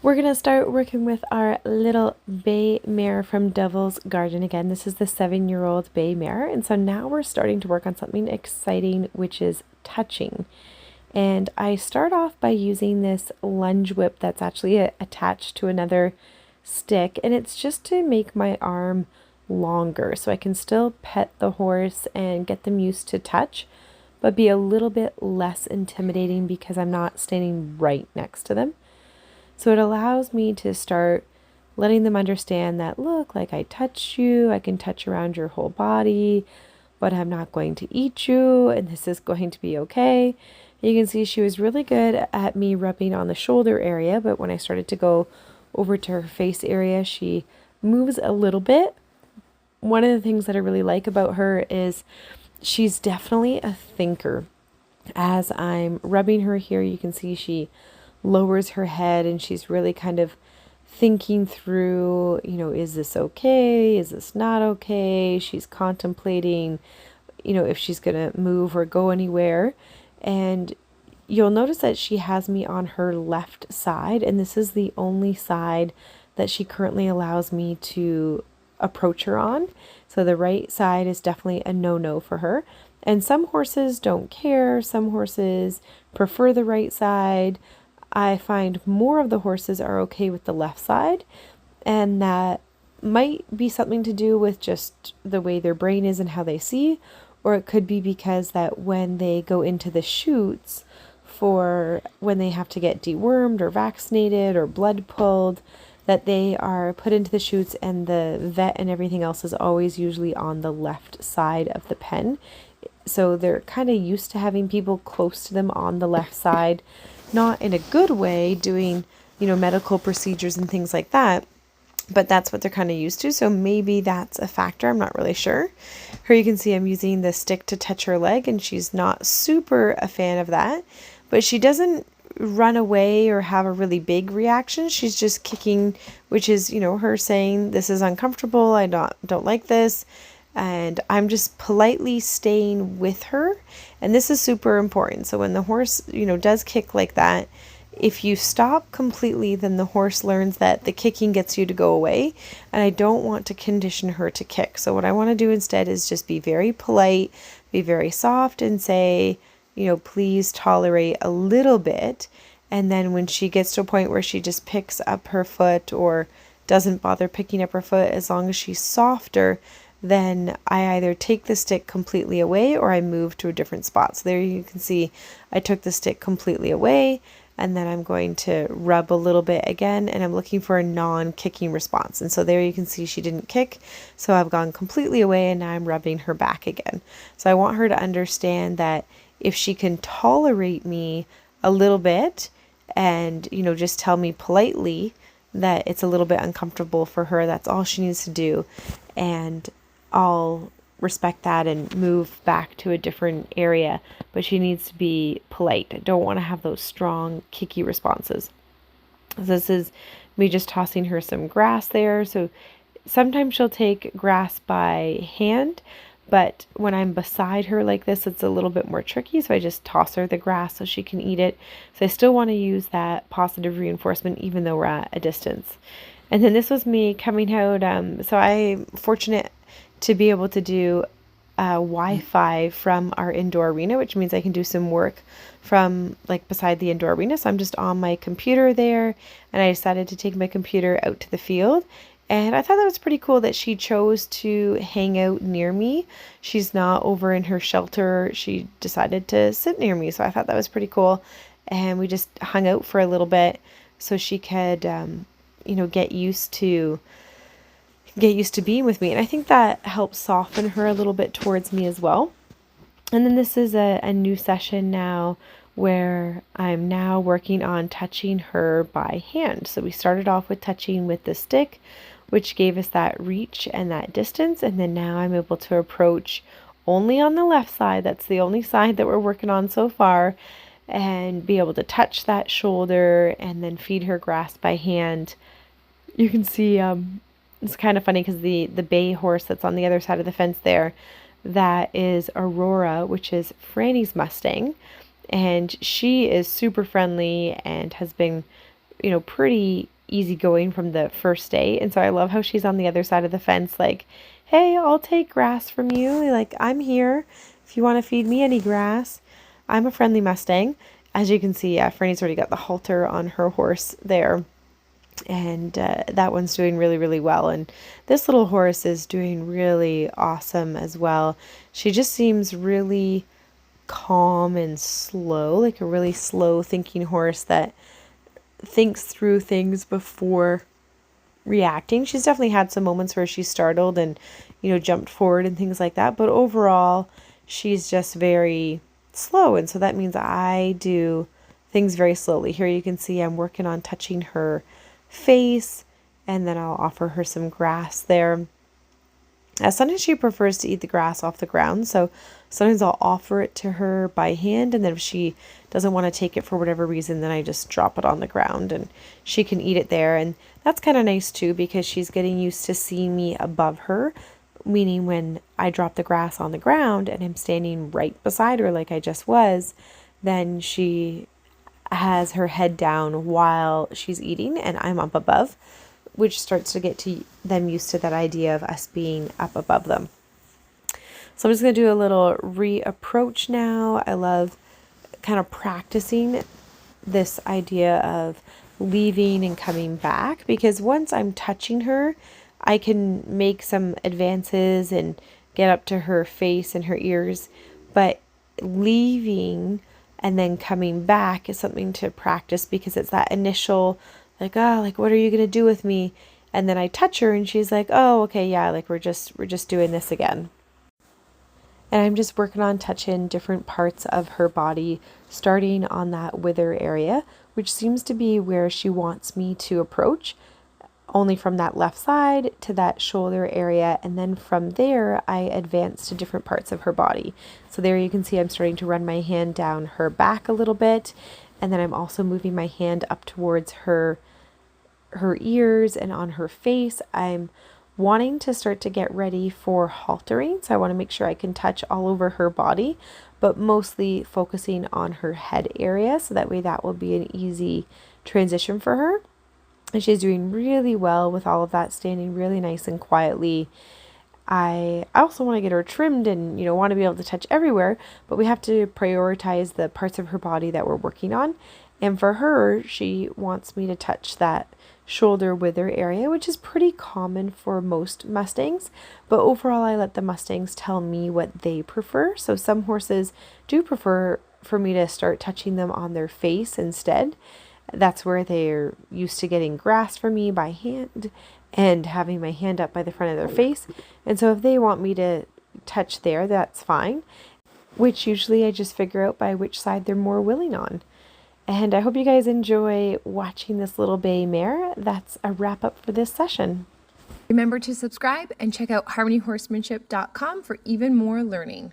We're going to start working with our little bay mare from Devil's Garden again. This is the 7-year-old bay mare. And so now we're starting to work on something exciting, which is touching. And I start off by using this lunge whip that's actually attached to another stick. And it's just to make my arm longer so I can still pet the horse and get them used to touch, but be a little bit less intimidating because I'm not standing right next to them. So it allows me to start letting them understand that, look, like I touched you, I can touch around your whole body, but I'm not going to eat you, and this is going to be okay. You can see she was really good at me rubbing on the shoulder area, but when I started to go over to her face area, she moves a little bit. One of the things that I really like about her is she's definitely a thinker. As I'm rubbing her here, you can see she lowers her head and she's really kind of thinking through, is this okay? Is this not okay? She's contemplating, if she's going to move or go anywhere. And you'll notice that she has me on her left side, and this is the only side that she currently allows me to approach her on. So the right side is definitely a no-no for her. And some horses don't care. Some horses prefer the right side. I find more of the horses are okay with the left side, and that might be something to do with just the way their brain is and how they see, or it could be because that when they go into the chutes for when they have to get dewormed or vaccinated or blood pulled, that they are put into the chutes and the vet and everything else is always usually on the left side of the pen. So they're kind of used to having people close to them on the left side, not in a good way doing, medical procedures and things like that, but that's what they're kind of used to. So maybe that's a factor. I'm not really sure. Here you can see I'm using the stick to touch her leg, and she's not super a fan of that, but she doesn't run away or have a really big reaction. She's just kicking, which is, her saying, this is uncomfortable. I don't like this. And I'm just politely staying with her. And this is super important. So when the horse, does kick like that, if you stop completely, then the horse learns that the kicking gets you to go away. And I don't want to condition her to kick. So what I want to do instead is just be very polite, be very soft, and say, please tolerate a little bit. And then when she gets to a point where she just picks up her foot or doesn't bother picking up her foot, as long as she's softer, then I either take the stick completely away or I move to a different spot. So there you can see I took the stick completely away, and then I'm going to rub a little bit again, and I'm looking for a non-kicking response. And so there you can see she didn't kick, so I've gone completely away, and now I'm rubbing her back again. So I want her to understand that if she can tolerate me a little bit and, just tell me politely that it's a little bit uncomfortable for her, that's all she needs to do. And I'll respect that and move back to a different area, but she needs to be polite. I don't want to have those strong kicky responses. This is me just tossing her some grass there. So sometimes she'll take grass by hand, but when I'm beside her like this, it's a little bit more tricky. So I just toss her the grass so she can eat it. So I still want to use that positive reinforcement even though we're at a distance. And then this was me coming out. So I'm fortunate to be able to do Wi-Fi from our indoor arena, which means I can do some work from like beside the indoor arena. So I'm just on my computer there, and I decided to take my computer out to the field. And I thought that was pretty cool that she chose to hang out near me. She's not over in her shelter. She decided to sit near me. So I thought that was pretty cool. And we just hung out for a little bit so she could, get used to being with me. And I think that helps soften her a little bit towards me as well. And then this is a new session now where I'm now working on touching her by hand. So we started off with touching with the stick, which gave us that reach and that distance. And then now I'm able to approach only on the left side. That's the only side that we're working on so far, and be able to touch that shoulder and then feed her grass by hand. You can see it's kind of funny because the bay horse that's on the other side of the fence there, that is Aurora, which is Franny's Mustang. And she is super friendly and has been, pretty easygoing from the first day. And so I love how she's on the other side of the fence, like, hey, I'll take grass from you. Like, I'm here if you want to feed me any grass. I'm a friendly Mustang. As you can see, Fernie's already got the halter on her horse there. And that one's doing really, really well. And this little horse is doing really awesome as well. She just seems really calm and slow, like a really slow thinking horse that thinks through things before reacting. She's definitely had some moments where she's startled and, jumped forward and things like that. But overall, she's just very slow. And so that means I do things very slowly. Here you can see I'm working on touching her face, and then I'll offer her some grass there. Sometimes she prefers to eat the grass off the ground, so sometimes I'll offer it to her by hand, and then if she doesn't want to take it for whatever reason, then I just drop it on the ground and she can eat it there. And that's kind of nice too, because she's getting used to seeing me above her, meaning when I drop the grass on the ground and I'm standing right beside her like I just was, then she has her head down while she's eating and I'm up above, which starts to get to them used to that idea of us being up above them. So I'm just going to do a little reapproach now. I love kind of practicing this idea of leaving and coming back, because once I'm touching her, I can make some advances and get up to her face and her ears, but leaving and then coming back is something to practice, because it's that initial like, what are you going to do with me? And then I touch her and she's like, oh, okay, yeah, like we're just doing this again. And I'm just working on touching different parts of her body, starting on that wither area, which seems to be where she wants me to approach, only from that left side to that shoulder area. And then from there, I advance to different parts of her body. So there you can see I'm starting to run my hand down her back a little bit. And then I'm also moving my hand up towards her ears and on her face. I'm wanting to start to get ready for haltering. So I want to make sure I can touch all over her body, but mostly focusing on her head area. So that way that will be an easy transition for her. And she's doing really well with all of that, standing really nice and quietly. I also want to get her trimmed and, want to be able to touch everywhere, but we have to prioritize the parts of her body that we're working on. And for her, she wants me to touch that shoulder wither area, which is pretty common for most Mustangs. But overall, I let the Mustangs tell me what they prefer. So some horses do prefer for me to start touching them on their face instead. That's where they're used to getting grass from me by hand and having my hand up by the front of their face. And so if they want me to touch there, that's fine, which usually I just figure out by which side they're more willing on. And I hope you guys enjoy watching this little bay mare. That's a wrap up for this session. Remember to subscribe and check out harmonyhorsemanship.com for even more learning.